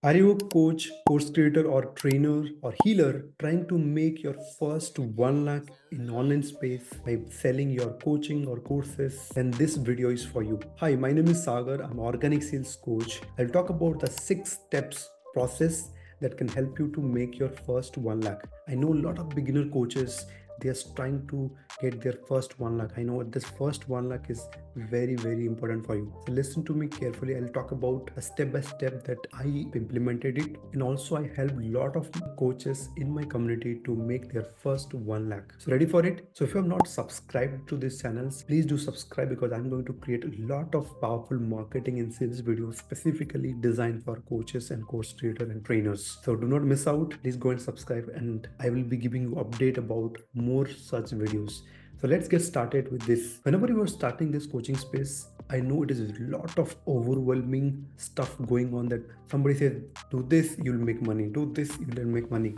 Are you a coach, course creator, or trainer or healer trying to make your first 1 lakh in online space by selling your coaching or courses? Then this video is for you. Hi, my name is Sagar. I'm organic sales coach. I'll talk about the 6 steps process that can help you to make your first 1 lakh. I know a lot of beginner coaches, they are trying to get their first 1 lakh. I know this first 1 lakh is very important for you. So listen to me carefully. I'll talk about a step by step that I implemented it, and also I help a lot of coaches in my community to make their first 1 lakh. So ready for it? So if you have not subscribed to this channel, please do subscribe, because I'm going to create a lot of powerful marketing and sales videos specifically designed for coaches and course creators and trainers. So do not miss out. Please go and subscribe, and I will be giving you update about more such videos. So let's get started with this. Whenever you are starting this coaching space, I know it is a lot of overwhelming stuff going on, that somebody says, do this, you'll make money, do this, you'll make money.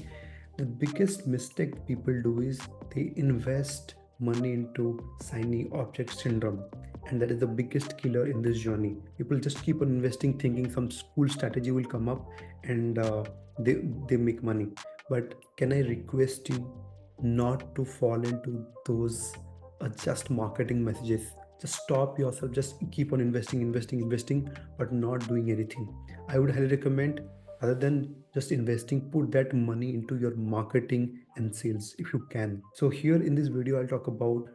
The biggest mistake people do is they invest money into shiny object syndrome. And that is the biggest killer in this journey. People just keep on investing, thinking some cool strategy will come up, and they make money. But can I request you not to fall into those just marketing messages? Just stop yourself, just keep on investing, but not doing anything. I would highly recommend, rather than just investing, put that money into your marketing and sales if you can. So here in this video, I'll talk about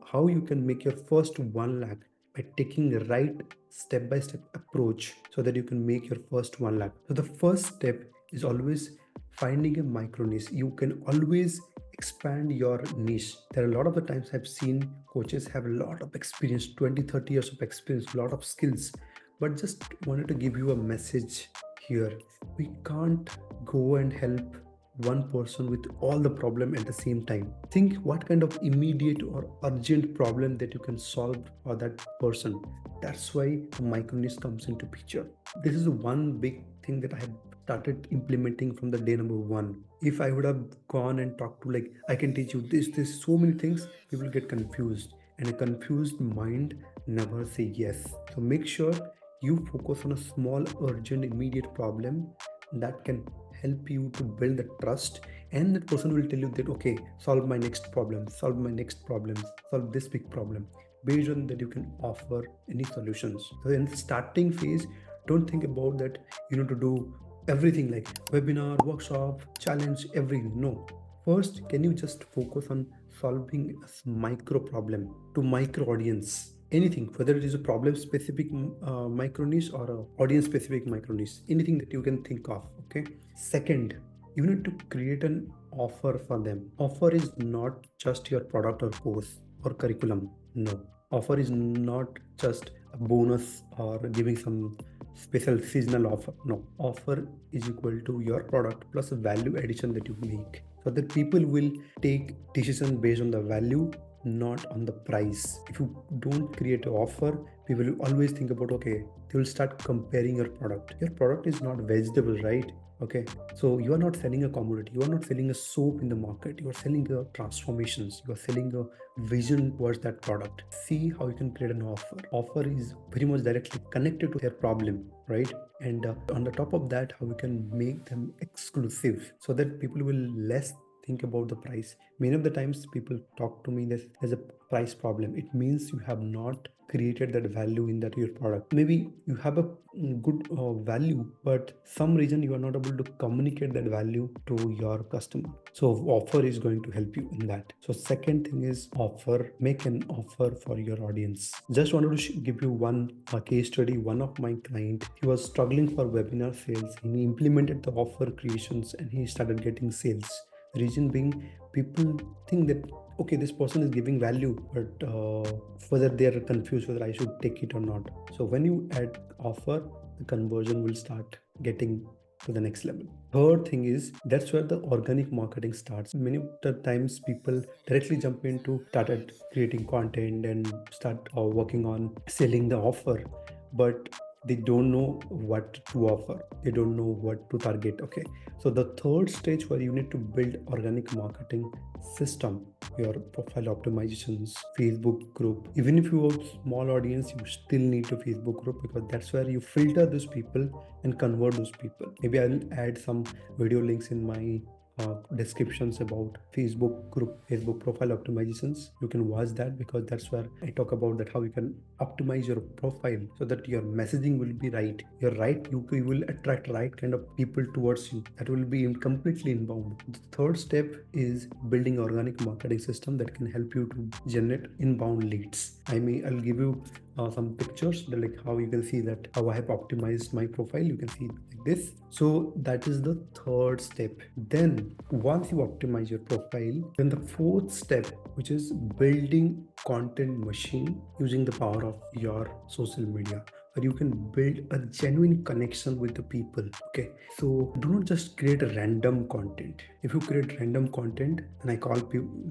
how you can make your first 1 lakh by taking the right step by step approach, so that you can make your first 1 lakh. So the first step is always finding a micro niche. You can always expand your niche. There are a lot of the times I've seen coaches have a lot of experience, 20-30 years of experience, a lot of skills, but just wanted to give you a message here. We can't go and help one person with all the problem at the same time. Think what kind of immediate or urgent problem that you can solve for that person. That's why the micro niche comes into picture. This is one big thing that I have started implementing from the day number one. If I would have gone and talked to, like, I can teach you this, so many things, people get confused, and a confused mind never say yes. So make sure you focus on a small, urgent, immediate problem that can help you to build the trust, and that person will tell you that, okay, solve my next problem, solve my next problems, solve this big problem. Based on that, you can offer any solutions. So in the starting phase, don't think about that you need to do everything like webinar, workshop, challenge, everything. No. First, can you just focus on solving a micro problem to micro audience? Anything, whether it is a problem specific micro niche or a audience specific micro niche, anything that you can think of. Okay. Second, you need to create an offer for them. Offer is not just your product or course or curriculum. No. Offer is not just a bonus or giving some special seasonal offer. No, offer is equal to your product plus a value addition that you make, so that people will take decision based on the value, not on the price. If you don't create an offer, people will always think about, okay, they will start comparing your product. Your product is not vegetable, right? Okay, so you are not selling a commodity, you are not selling a soap in the market, you are selling a transformations, you are selling a vision towards that product. See how you can create an offer. Offer is very much directly connected to their problem, right? And on the top of that, how you can make them exclusive, so that people will less think about the price. Many of the times people talk to me that there's a price problem. It means you have not created that value in that your product. Maybe you have a good value, but some reason you are not able to communicate that value to your customer. So offer is going to help you in that. So second thing is offer. Make an offer for your audience. Just wanted to give you one case study. One of my client, he was struggling for webinar sales. He implemented the offer creations and he started getting sales. Reason being, people think that, okay, this person is giving value, but whether they are confused whether I should take it or not. So when you add offer, the conversion will start getting to the next level. Third thing is, that's where the organic marketing starts. Many of the times people directly jump into started creating content and start working on selling the offer, but they don't know what to offer, they don't know what to target. Okay, so the third stage where you need to build organic marketing system, your profile optimizations, Facebook group. Even if you have small audience, you still need a Facebook group, because that's where you filter those people and convert those people. Maybe I'll add some video links in my descriptions about Facebook group, Facebook profile optimizations. You can watch that, because that's where I talk about that how you can optimize your profile so that your messaging will be right. You're right, you will attract right kind of people towards you. That will be completely inbound. The third step is building organic marketing system that can help you to generate inbound leads. I'll give you some pictures, like how you can see that how I have optimized my profile. You can see like this. So that is the third step. Then once you optimize your profile, then the fourth step, which is building content machine using the power of your social media, where you can build a genuine connection with the people. Okay, so do not just create a random content. If you create random content, and I call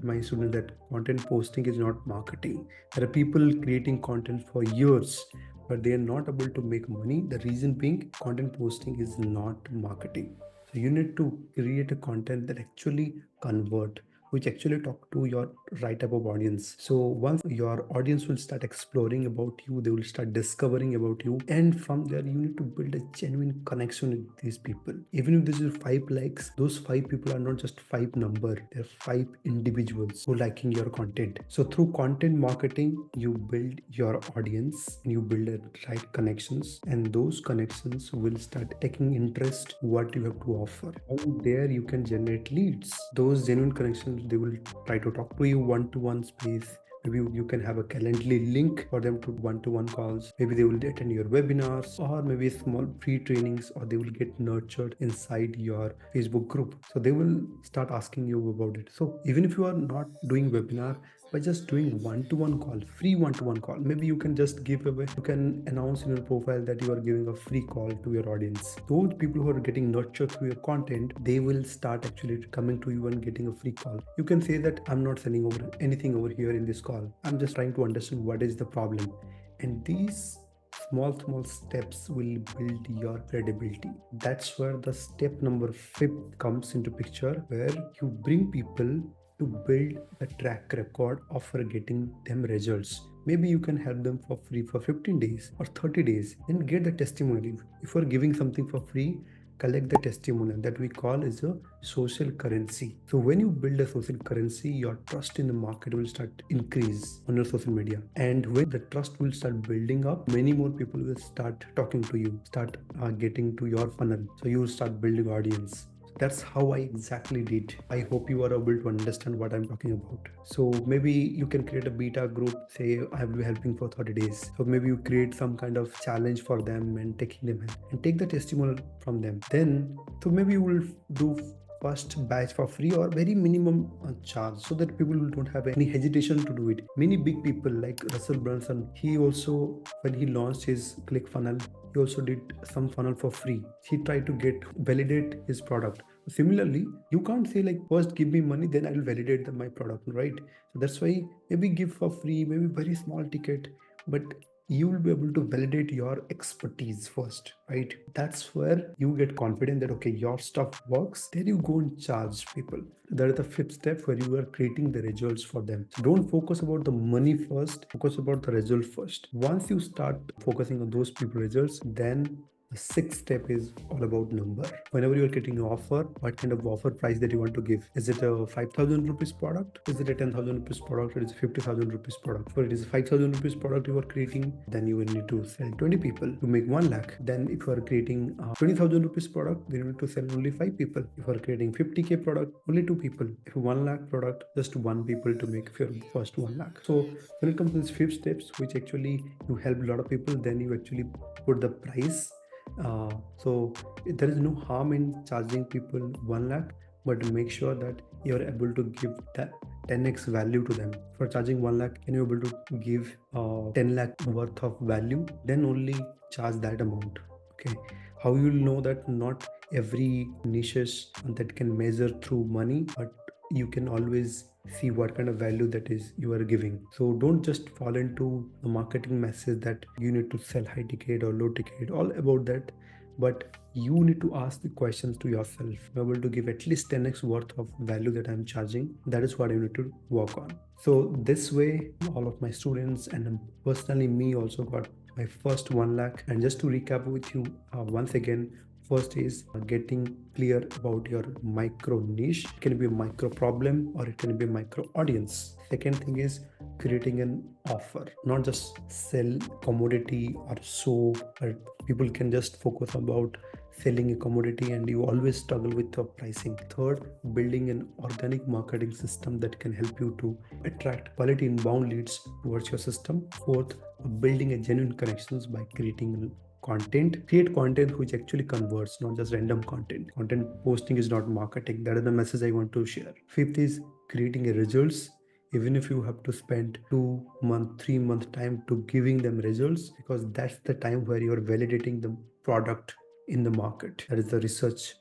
my students that content posting is not marketing. There are people creating content for years, but they are not able to make money. The reason being, content posting is not marketing. So you need to create a content that actually convert, which actually talk to your right type of audience. So once your audience will start exploring about you, they will start discovering about you, and from there you need to build a genuine connection with these people. Even if this is 5 likes, those 5 people are not just 5 number, they're 5 individuals who liking your content. So through content marketing, you build your audience and you build a right connections, and those connections will start taking interest what you have to offer. From there you can generate leads. Those genuine connections, they will try to talk to you one-to-one space. Maybe you can have a Calendly link for them to one-to-one calls. Maybe they will attend your webinars, or maybe small free trainings, or they will get nurtured inside your Facebook group. So they will start asking you about it. So even if you are not doing webinar, by just doing one-to-one call, free one-to-one call, maybe you can just give away, you can announce in your profile that you are giving a free call to your audience. Those people who are getting nurtured through your content, they will start actually coming to you and getting a free call. You can say that I'm not selling over anything over here in this call, I'm just trying to understand what is the problem. And these small steps will build your credibility. That's where the step number 5 comes into picture, where you bring people to build a track record of getting them results. Maybe you can help them for free for 15 days or 30 days and get the testimonial. If you're giving something for free, collect the testimonial. That we call is a social currency. So when you build a social currency, your trust in the market will start increase on your social media. And when the trust will start building up, many more people will start talking to you, start getting to your funnel. So you will start building audience. That's how I exactly did. I hope you are able to understand what I'm talking about. So maybe you can create a beta group, say I will be helping for 30 days. So maybe you create some kind of challenge for them and taking them and take the testimonial from them. Then, so maybe you will do first batch for free or very minimum charge, so that people don't have any hesitation to do it. Many big people like Russell Brunson, he also, when he launched his click funnel, he also did some funnel for free. He tried to get validate his product. Similarly, you can't say like first give me money, then I will validate my product, right? So that's why maybe give for free, maybe very small ticket, but you will be able to validate your expertise first, right? That's where you get confident that okay, your stuff works. Then you go and charge people. That is the 5th step, where you are creating the results for them. So don't focus about the money first, focus about the result first. Once you start focusing on those people results, then the 6th step is all about number. Whenever you're getting an offer, what kind of offer price that you want to give? Is it a 5,000 rupees product? Is it a 10,000 rupees product? Or is it a 50,000 rupees product? For it is a 5,000 rupees product you are creating, then you will need to sell 20 people to make 1 lakh. Then if you are creating a 20,000 rupees product, then you need to sell only 5 people. If you are creating 50k product, only 2 people. If 1 lakh product, just 1 people to make your first 1 lakh. So when it comes to these 5 steps, which actually you help a lot of people, then you actually put the price. So there is no harm in charging people 1 lakh, but make sure that you are able to give that 10x value to them. For charging 1 lakh, can you able to give 10 lakh worth of value? Then only charge that amount. Okay, how you will know that not every niches that can measure through money, but you can always see what kind of value that is you are giving. So don't just fall into the marketing message that you need to sell high ticket or low ticket, all about that. But you need to ask the questions to yourself. I'm able to give at least 10x worth of value that I'm charging. That is what you need to work on. So this way, all of my students and personally me also got my first 1 lakh. And just to recap with you once again, first is getting clear about your micro niche. It can be a micro problem or it can be a micro audience. Second thing is creating an offer, not just sell commodity or soap, but people can just focus about selling a commodity and you always struggle with the pricing. Third, building an organic marketing system that can help you to attract quality inbound leads towards your system. Fourth, building a genuine connections by creating create content which actually converts, not just random content posting is not marketing. That is the message I want to share. Fifth is creating a results, even if you have to spend 2 month 3 month time to giving them results, because that's the time where you are validating the product in the market. That is the research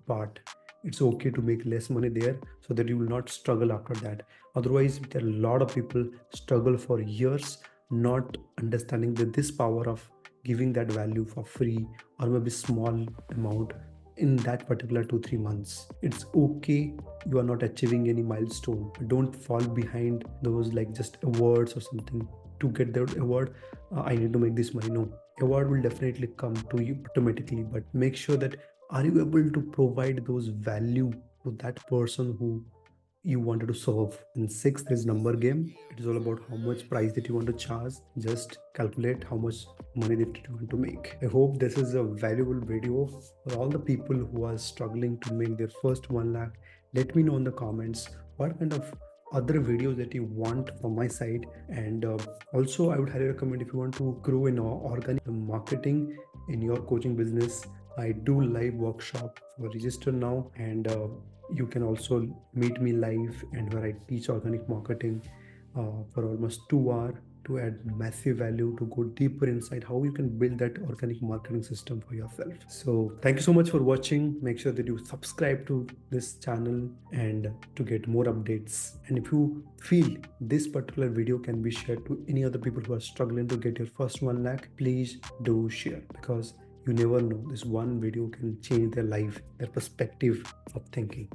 part. It's okay to make less money there so that you will not struggle after that. Otherwise, there are a lot of people struggle for years not understanding that this power of giving that value for free or maybe small amount in that particular 2 3 months. It's okay you are not achieving any milestone. Don't fall behind those like just awards or something. To get that award, I need to make this money. No, award will definitely come to you automatically, but make sure that are you able to provide those value to that person who you wanted to serve. And sixth is number game. It is all about how much price that you want to charge. Just calculate how much money that you want to make. I hope this is a valuable video for all the people who are struggling to make their first 1 lakh. Let me know in the comments what kind of other videos that you want from my side. And also I would highly recommend, if you want to grow in organic marketing in your coaching business, I do live workshop. So register now, and you can also meet me live and where I teach organic marketing for almost 2 hours to add massive value, to go deeper inside how you can build that organic marketing system for yourself. So thank you so much for watching. Make sure that you subscribe to this channel and to get more updates. And if you feel this particular video can be shared to any other people who are struggling to get your first 1 lakh, please do share, because you never know, this one video can change their life, their perspective of thinking.